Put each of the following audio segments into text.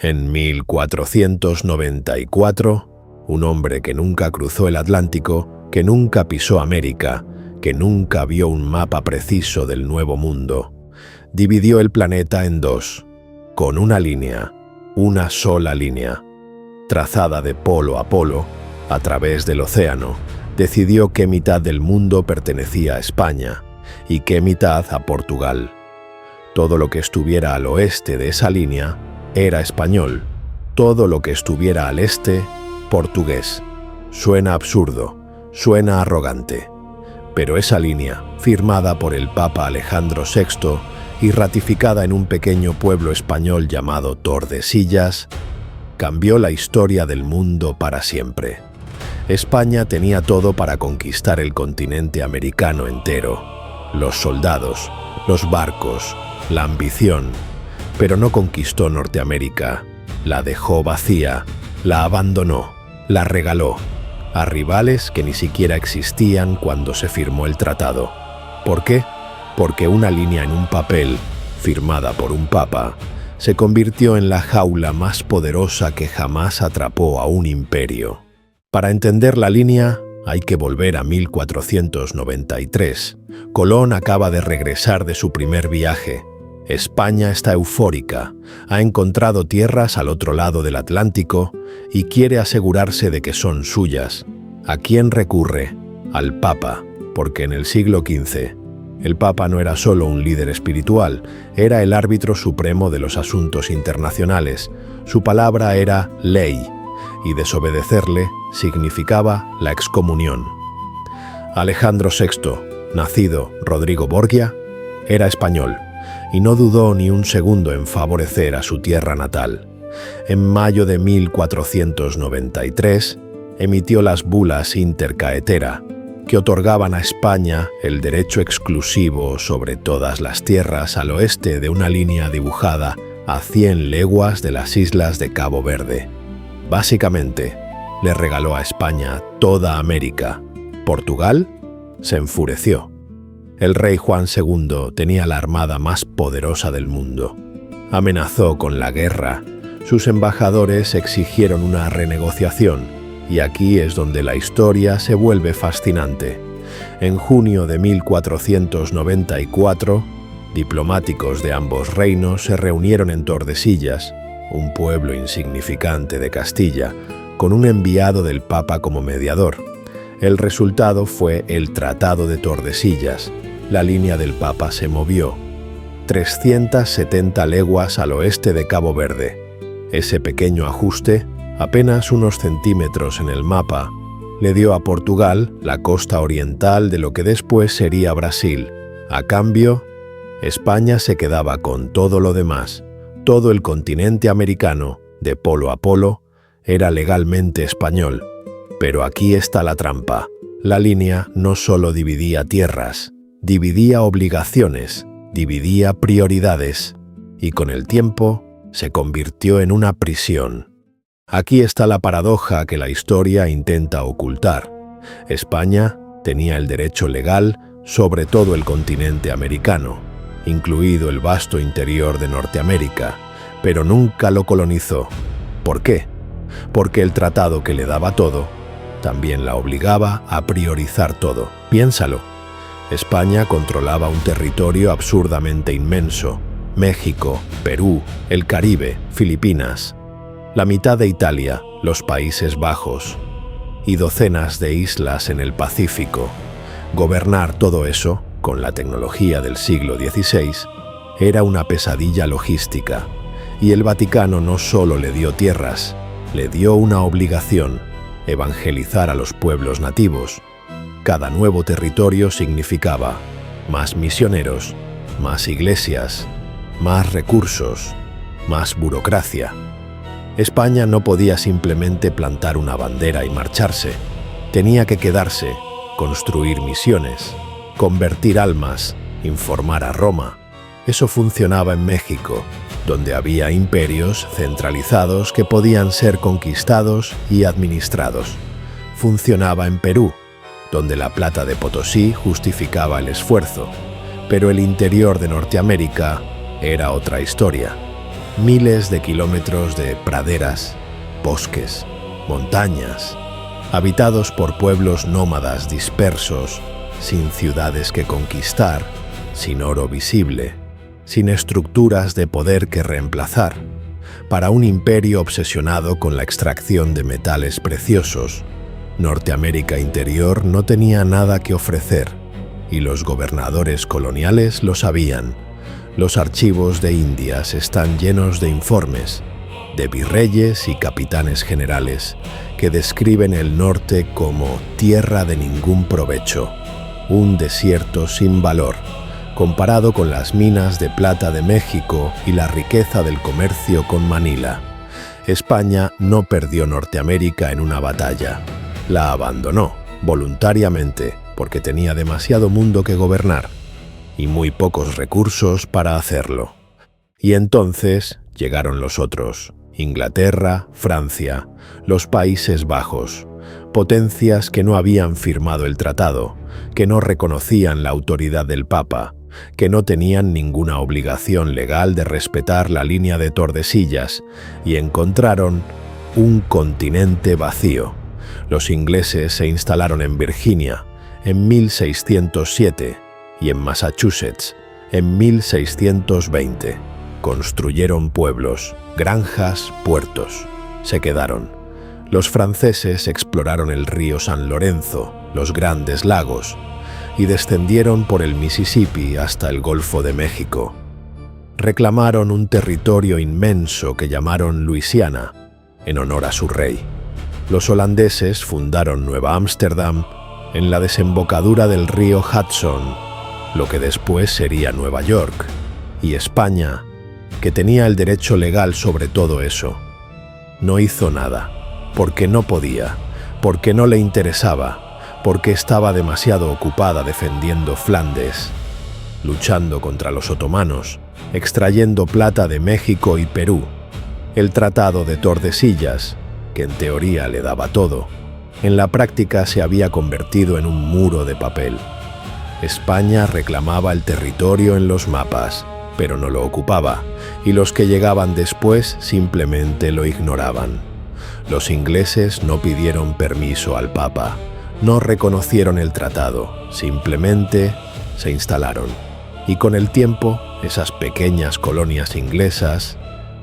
En 1494, un hombre que nunca cruzó el Atlántico, que nunca pisó América, que nunca vio un mapa preciso del Nuevo Mundo, dividió el planeta en dos, con una línea, una sola línea, trazada de polo a polo, a través del océano. Decidió qué mitad del mundo pertenecía a España y qué mitad a Portugal. Todo lo que estuviera al oeste de esa línea era español, todo lo que estuviera al este, portugués. Suena absurdo, suena arrogante, pero esa línea, firmada por el Papa Alejandro VI y ratificada en un pequeño pueblo español llamado Tordesillas, cambió la historia del mundo para siempre. España tenía todo para conquistar el continente americano entero: los soldados, los barcos, la ambición, pero no conquistó Norteamérica, la dejó vacía, la abandonó, la regaló a rivales que ni siquiera existían cuando se firmó el tratado. ¿Por qué? Porque una línea en un papel, firmada por un papa, se convirtió en la jaula más poderosa que jamás atrapó a un imperio. Para entender la línea, hay que volver a 1493. Colón acaba de regresar de su primer viaje. España está eufórica, ha encontrado tierras al otro lado del Atlántico y quiere asegurarse de que son suyas. ¿A quién recurre? Al Papa, porque en el siglo XV, el Papa no era solo un líder espiritual, era el árbitro supremo de los asuntos internacionales. Su palabra era ley, y desobedecerle significaba la excomunión. Alejandro VI, nacido Rodrigo Borgia, era español, y no dudó ni un segundo en favorecer a su tierra natal. En mayo de 1493, emitió las bulas Inter Caetera, que otorgaban a España el derecho exclusivo sobre todas las tierras al oeste de una línea dibujada a 100 leguas de las islas de Cabo Verde. Básicamente, le regaló a España toda América. Portugal se enfureció. El rey Juan II tenía la armada más poderosa del mundo. Amenazó con la guerra. Sus embajadores exigieron una renegociación, y aquí es donde la historia se vuelve fascinante. En junio de 1494, diplomáticos de ambos reinos se reunieron en Tordesillas, un pueblo insignificante de Castilla, con un enviado del Papa como mediador. El resultado fue el Tratado de Tordesillas. La línea del Papa se movió 370 leguas al oeste de Cabo Verde. Ese pequeño ajuste, apenas unos centímetros en el mapa, le dio a Portugal la costa oriental de lo que después sería Brasil. A cambio, España se quedaba con todo lo demás. Todo el continente americano, de polo a polo, era legalmente español. Pero aquí está la trampa. La línea no solo dividía tierras, dividía obligaciones, dividía prioridades, y con el tiempo se convirtió en una prisión. Aquí está la paradoja que la historia intenta ocultar. España tenía el derecho legal sobre todo el continente americano, incluido el vasto interior de Norteamérica, pero nunca lo colonizó. ¿Por qué? Porque el tratado que le daba todo también la obligaba a priorizar todo. Piénsalo. España controlaba un territorio absurdamente inmenso: México, Perú, el Caribe, Filipinas, la mitad de Italia, los Países Bajos y docenas de islas en el Pacífico. Gobernar todo eso, con la tecnología del siglo XVI, era una pesadilla logística, y el Vaticano no solo le dio tierras, le dio una obligación: evangelizar a los pueblos nativos. Cada nuevo territorio significaba más misioneros, más iglesias, más recursos, más burocracia. España no podía simplemente plantar una bandera y marcharse. Tenía que quedarse, construir misiones, convertir almas, informar a Roma. Eso funcionaba en México, donde había imperios centralizados que podían ser conquistados y administrados. Funcionaba en Perú, donde la plata de Potosí justificaba el esfuerzo, pero el interior de Norteamérica era otra historia. miles de kilómetros de praderas, bosques, montañas, habitados por pueblos nómadas dispersos, sin ciudades que conquistar, sin oro visible, sin estructuras de poder que reemplazar, para un imperio obsesionado con la extracción de metales preciosos. Norteamérica interior no tenía nada que ofrecer, y los gobernadores coloniales lo sabían. Los archivos de Indias están llenos de informes de virreyes y capitanes generales que describen el norte como tierra de ningún provecho, un desierto sin valor, comparado con las minas de plata de México y la riqueza del comercio con Manila. España no perdió Norteamérica en una batalla, la abandonó voluntariamente porque tenía demasiado mundo que gobernar y muy pocos recursos para hacerlo. Y entonces llegaron los otros: Inglaterra, Francia, los Países Bajos, potencias que no habían firmado el tratado, que no reconocían la autoridad del Papa, que no tenían ninguna obligación legal de respetar la línea de Tordesillas, y encontraron un continente vacío. Los ingleses se instalaron en Virginia en 1607 y en Massachusetts en 1620. Construyeron pueblos, granjas, puertos. Se quedaron. Los franceses exploraron el río San Lorenzo, los grandes lagos, y descendieron por el Mississippi hasta el Golfo de México. Reclamaron un territorio inmenso que llamaron Luisiana, en honor a su rey. Los holandeses fundaron Nueva Ámsterdam en la desembocadura del río Hudson, lo que después sería Nueva York, y España, que tenía el derecho legal sobre todo eso, no hizo nada, porque no podía, porque no le interesaba, porque estaba demasiado ocupada defendiendo Flandes, luchando contra los otomanos, extrayendo plata de México y Perú. El Tratado de Tordesillas, que en teoría le daba todo, en la práctica se había convertido en un muro de papel. España reclamaba el territorio en los mapas, pero no lo ocupaba, y los que llegaban después simplemente lo ignoraban. Los ingleses no pidieron permiso al Papa, no reconocieron el tratado, simplemente se instalaron. Y con el tiempo, esas pequeñas colonias inglesas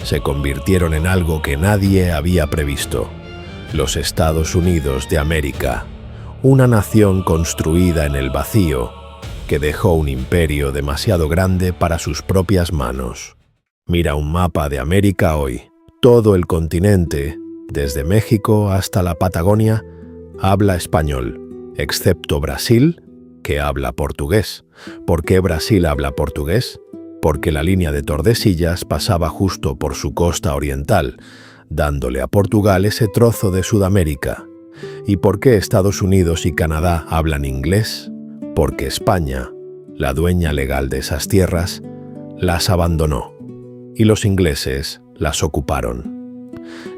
se convirtieron en algo que nadie había previsto: los Estados Unidos de América, una nación construida en el vacío, que dejó un imperio demasiado grande para sus propias manos. Mira un mapa de América hoy. Todo el continente, desde México hasta la Patagonia, habla español, excepto Brasil, que habla portugués. ¿Por qué Brasil habla portugués? Porque la línea de Tordesillas pasaba justo por su costa oriental, dándole a Portugal ese trozo de Sudamérica. ¿Y por qué Estados Unidos y Canadá hablan inglés? Porque España, la dueña legal de esas tierras, las abandonó, y los ingleses las ocuparon.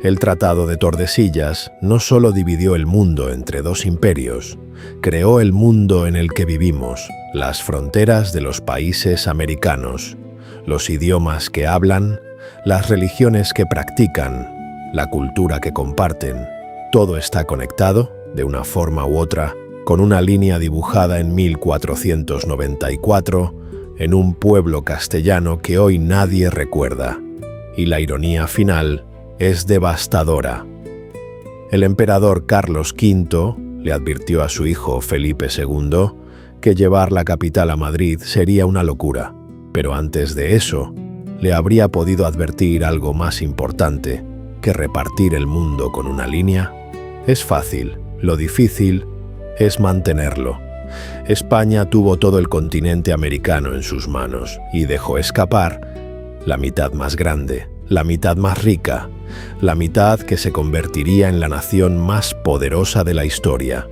El Tratado de Tordesillas no solo dividió el mundo entre dos imperios, creó el mundo en el que vivimos, las fronteras de los países americanos, los idiomas que hablan, las religiones que practican, la cultura que comparten. Todo está conectado, de una forma u otra, con una línea dibujada en 1494 en un pueblo castellano que hoy nadie recuerda. Y la ironía final es devastadora. El emperador Carlos V le advirtió a su hijo Felipe II que llevar la capital a Madrid sería una locura, pero antes de eso, le habría podido advertir algo más importante que repartir el mundo con una línea. Es fácil, lo difícil es mantenerlo. España tuvo todo el continente americano en sus manos y dejó escapar la mitad más grande, la mitad más rica, la mitad que se convertiría en la nación más poderosa de la historia.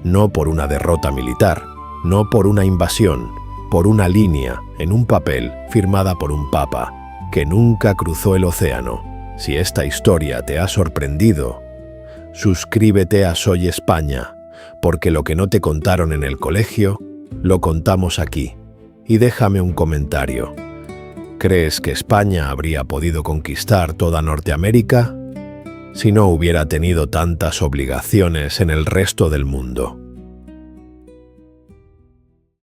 No por una derrota militar, no por una invasión, por una línea en un papel firmada por un papa que nunca cruzó el océano. Si esta historia te ha sorprendido, suscríbete a Soy España, porque lo que no te contaron en el colegio, lo contamos aquí. Y déjame un comentario. ¿Crees que España habría podido conquistar toda Norteamérica si no hubiera tenido tantas obligaciones en el resto del mundo?